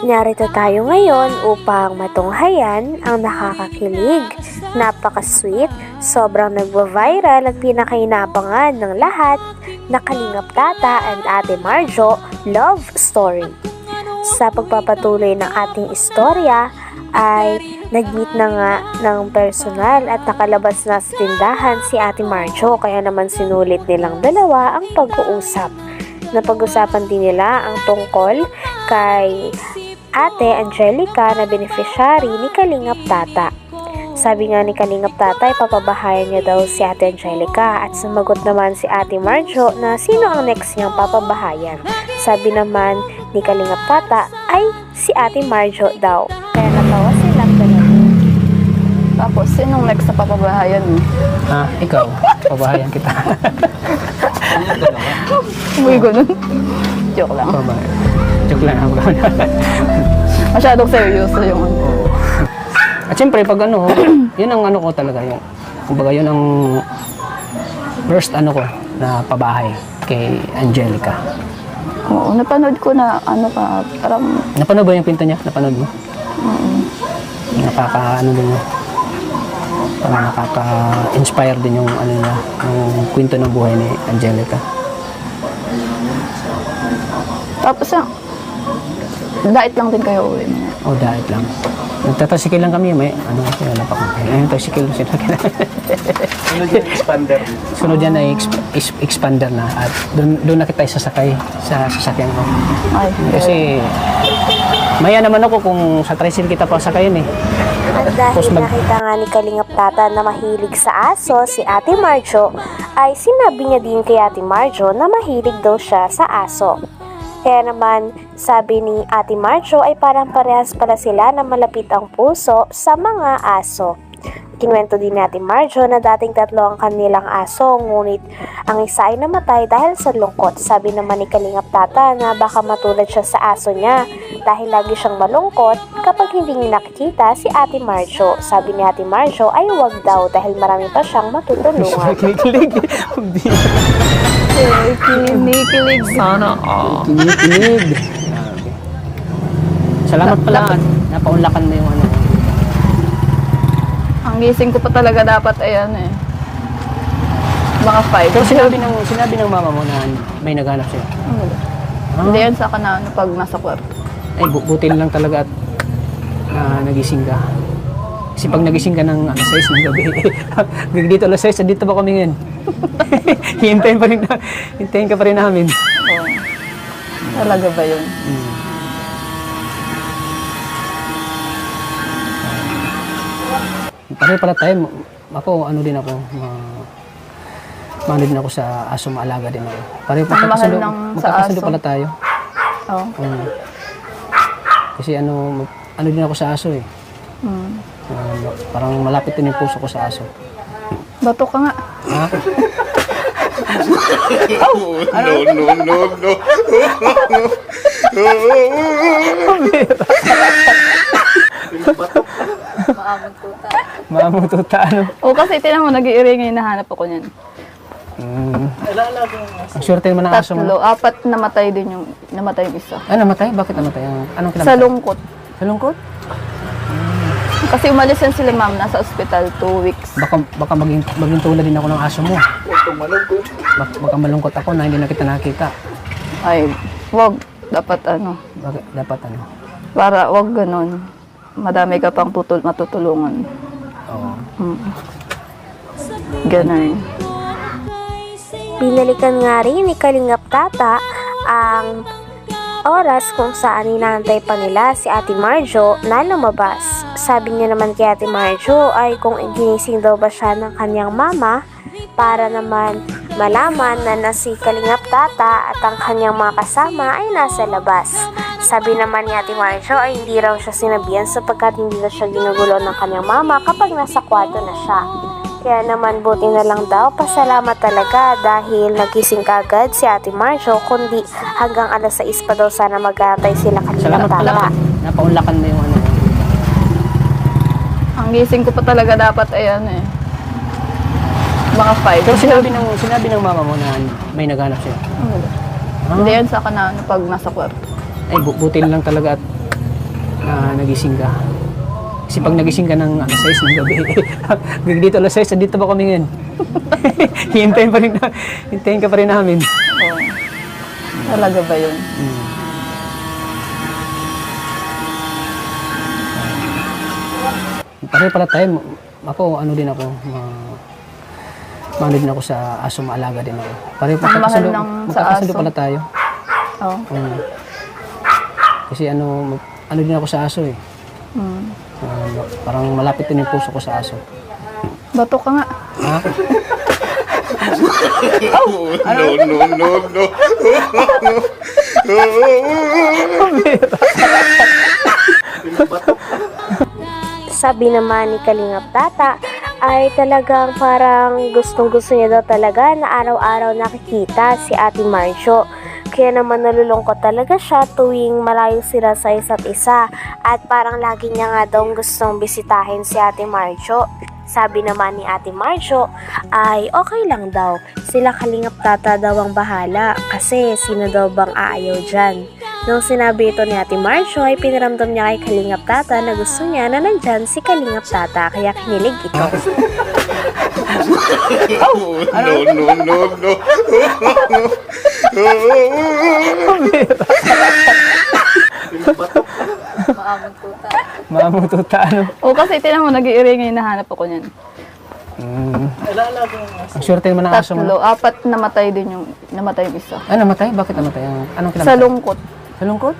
Narito tayo ngayon upang matunghayan ang nakakakilig, napaka-sweet, sobrang nagwa-viral at pinakainabangan ng lahat na Kalingap Tata and Ate Marjo love story. Sa pagpapatuloy ng ating istorya ay nag-meet na nga ng personal at nakalabas na sa tindahan si Ate Marjo, kaya naman sinulit nilang dalawa ang pag-uusap. Napag-usapan din nila ang tungkol kay Ate Angelica na beneficiary ni Kalingap Tata. Sabi nga ni Kalingap Tata ay papabahayan niya daw si Ate Angelica at sumagot naman si Ate Marjo na sino ang next niyang papabahayan. Sabi naman ni Kalingap Tata ay si Ate Marjo daw. Kaya natawa silang dalawa. Tapos, sinong next sa papabahayan mo? Ha? Ikaw? Pabahayan kita. Uy, ganun. Joke lang. Pabahayan. Joke lang ako. Masyadong seryoso yung ano. At siyempre, pag ano, yun ang ano ko talaga. Yung, kumbaga, yun ang first ano ko na pabahay kay Angelica. Oo, napanood ko na ano ka, parang... Napanood ba yung pinto niya? Napanood mo? Ano din mo? Parang nakaka-inspire din yung ano niya, yung kwento ng buhay ni Angelica. Tapos, diet lang din kayo uwi mo. O, diet lang. Nagtatasikil lang kami, may ano kasi wala pa kami. Ayun, tasikil sinakil. Sunod yung expander. Sunod yan ay expander na at doon na kita sasakay sa sasakyan ko. Ay, Kasi maya naman ako kung sa tricycle kita pa sakayin eh. At dahil nakita nga ni Kalingap Tata na mahilig sa aso si Ate Marjo, ay sinabi niya din kay Ate Marjo na mahilig daw siya sa aso. Kaya naman, sabi ni Ate Marjo ay parang parehas pala sila na malapit ang puso sa mga aso. Kinuwento din ni Ate Marjo na dating 3 ang kanilang aso, ngunit ang isa ay namatay dahil sa lungkot. Sabi naman ni Kalingap Tata na baka matulad siya sa aso niya dahil lagi siyang malungkot kapag hindi niya nakikita si Ate Marjo. Sabi ni Ate Marjo ay wag daw dahil marami pa siyang matutulungan. Kinikilig. kinikilig sana. Kinikilig. Salamat pala at napaunlakan mo yung ano. Ang gising ko pa talaga dapat ayan eh. Mga 5. Pero sinabi ng mama mo na may naghanap siya. Hindi yan sa akin na ano, pag nasa kwarto. Ay, buti na lang talaga at nagising ka. Kasi pag nagising ka ng 6 ng gabi, dito alas 6, dito pa kami ngayon. Hintayin ka pa rin namin. Oo. Talaga ba yun? Pareho pala tayo. Ako, ano din ako, din ako sa aso, maalaga din ako. Pareho Ang mahal ng sa magkakasundo aso. pala tayo. Oo. Kasi ano din ako sa aso eh. Parang malapit din yung puso ko sa aso. Bato ka nga. Ha? No. Maamong tuta, ano? O kasi tinan mo, nag-iiringay, nahanap ako niyan. Ang swerte naman ng aso mo. 4 namatay din yung isa. Ah, namatay? Bakit namatay? Anong kinamatay? Sa lungkot. Sa lungkot? Kasi umalis yan sila ma'am, nasa ospital 2 weeks. Baka maging tulad din ako ng aso mo. Huwag kang malungkot. Baka malungkot ako na hindi na kita nakita. Ay, wag. Dapat ano, Dapat ano? para wag ganon. Madami ka pang matutulungan. Oo. Ganon. Binalikan nga rin ni Kalingap Tata ang oras kung saan inaantay pa nila si Ate Marjo na lumabas. Sabi niya naman kay Ate Marjo ay kung ginising daw ba siya ng kanyang mama para naman malaman na si Kalingap Tata at ang kanyang mga kasama ay nasa labas. Sabi naman ni Ate Marjo ay hindi raw siya sinabihan sapagkat hindi na siya ginugulo ng kanyang mama kapag nasa kwarto na siya. Kaya naman buti na lang daw, pasalamat talaga dahil nagising kagad si Ate Marjo, kundi hanggang alas 6 pa daw sana mag-aantay sila kanina. Salamat pala. Napaunlakan mo yung ano. Ang gising ko pa talaga dapat ayan eh. Mga 5. Pero sinabi ng mama mo na may naghanap siya. Hindi yan sa akin na ano, pag nasa kwarto. Ay, buti na lang talaga at na nagising ka. Kasi pag nagising ka ng alas 6 ng gabi, dito alas 6, dito ba kami ngayon? Hintayin ka pa rin namin. Oo. Talaga ba yun? Pareho pala tayo. Ako, ano din ako, maano din ako sa aso, maalaga din ako. Pareho Ang mahal magkakasundo, ng sa magkakasundo aso. pala tayo. Oo. Kasi ano din ako sa aso eh. Parang malapit din yung puso ko sa aso. Bato ka nga. Ha? No. Sabi naman ni Kalingap Tata ay talagang parang gustong-gusto niya daw talaga na araw-araw nakikita si Ate Marjo. Kaya naman nalulungkot talaga siya tuwing malayo sila sa isa't isa at parang lagi niya nga daw gustong bisitahin si Ate Marjo. Sabi naman ni Ate Marjo ay okay lang daw. Sila Kalingap Tata daw ang bahala kasi sino daw bang aayaw dyan. Nung sinabi ito ni Ate Marjo ay pinaramdam niya kay Kalingap Tata na gusto niya na nandyan si Kalingap Tata kaya kinilig ito. No. Maamong tuta. Maamong tuta, ano? Oo, kasi tinan mo, nag-iiringay, nahanap ako niyan. Ang swerte naman ng aso mo. Tatlo, apat namatay din yung, namatay yung isa. Ah, namatay? Bakit namatay? Anong Sa kinamatay? lungkot. Sa lungkot?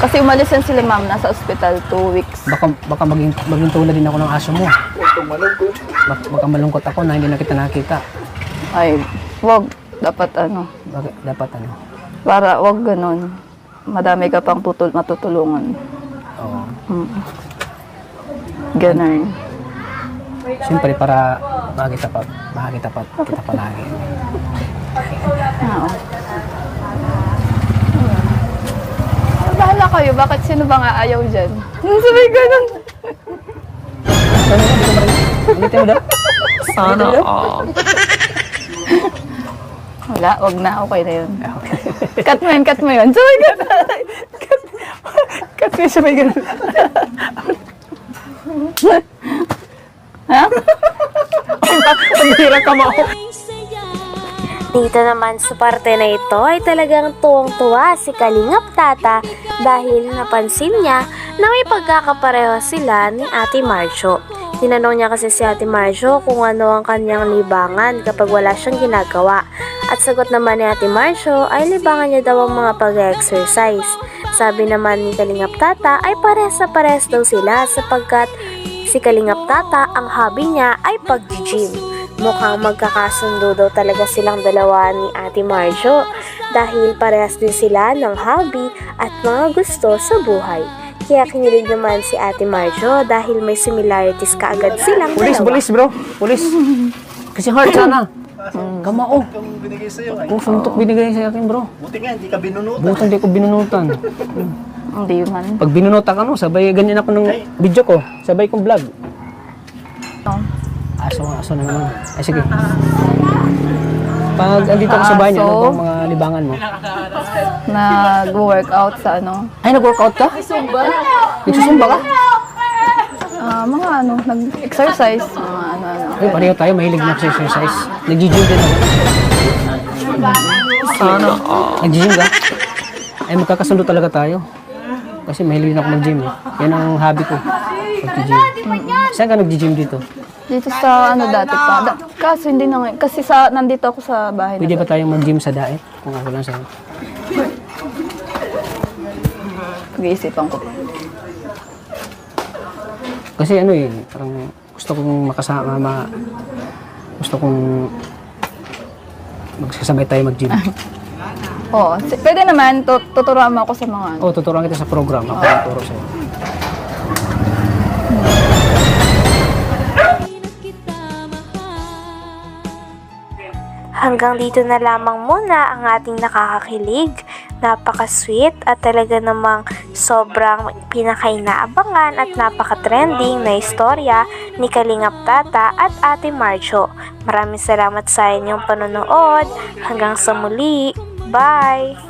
Kasi umalis yan sila ma'am, nasa ospital 2 weeks. Baka maging tulad din ako ng aso mo. Huwag kang malungkot. Baka malungkot ako na hindi na kita nakita. Ay, wag. Dapat ano, Bakit? Dapat ano? para wag ganon. Madami ka pang matutulungan. Oo. Ganon. Siyempre para makita kita palagi. Oo. Bahala kayo, bakit sino ba nga ayaw dyan? Sabi ganon. Ulitin mo daw? Sana all. Wala, wag na, okay na yun. Cut mo yun. Sabi ganon. Cut mo siya may ganun. Ha? Ang hirap ka mo. Dito naman sa parte na ito ay talagang tuwang-tuwa si Kalingap Tata dahil napansin niya na may pagkakapareho sila ni Ate Marjo. Tinanong niya kasi si Ate Marjo kung ano ang kanyang libangan kapag wala siyang ginagawa. At sagot naman ni Ate Marjo ay libangan niya daw ang mga pag-exercise. Sabi naman ni Kalingap Tata ay pares daw sila sapagkat si Kalingap Tata ang hobby niya ay pag-gym. Mukhang magkakasundo daw talaga silang dalawa ni Ate Marjo dahil parehas din sila ng hobby at mga gusto sa buhay. Kaya kinilig naman si Ate Marjo dahil may similarities kaagad silang dalawa. Pulis bro. Pulis. Kasi heart sana. Kamao. Kung binigay sa'yo, ay. Kung suntok binigay sa akin bro. Buti nga, hindi ka binunutan. Buto hindi ko binunutan. Hindi man. Pag binunutan ka no, sabay ganyan ako ng video ko. Sabay kong vlog. Aso na naman. Ay sige. Pag andito ako sa bahay niyo, ano Aso? bang mga libangan mo? Nag-workout sa ano. Ay, nag-workout ka? Nagsusumba ka? Mga ano, nag-exercise. Mga ano. Ay, pareho tayo, mahilig na exercise. Nag-gym din ako. Nag-gym ka? Ay, magkakasundo talaga tayo. Kasi mahilig na ako mag-gym eh. Yan ang hobby ko. Mag-gym. Saan ka nag-gym dito? Dito sa ano dati pa. Kasi hindi na ngayon. Kasi nandito ako sa bahay. Pwede ba tayong mag-gym sa daet? Kung ako lang sa'yo. Pag-iisipan ko. Kasi ano eh, parang gusto kong makasama, gusto kong magsasabay tayo mag-gym. Oo. Pwede naman, tuturuan mo ako sa mga ano. Oo, tuturuan kita sa program. Ako ang turo sa'yo. Hanggang dito na lamang muna ang ating nakakakilig, napaka-sweet at talaga namang sobrang pinakainaabangan at napaka-trending na istorya ni Kalingap Tata at Ate Marjo. Maraming salamat sa inyong panonood. Hanggang sa muli. Bye!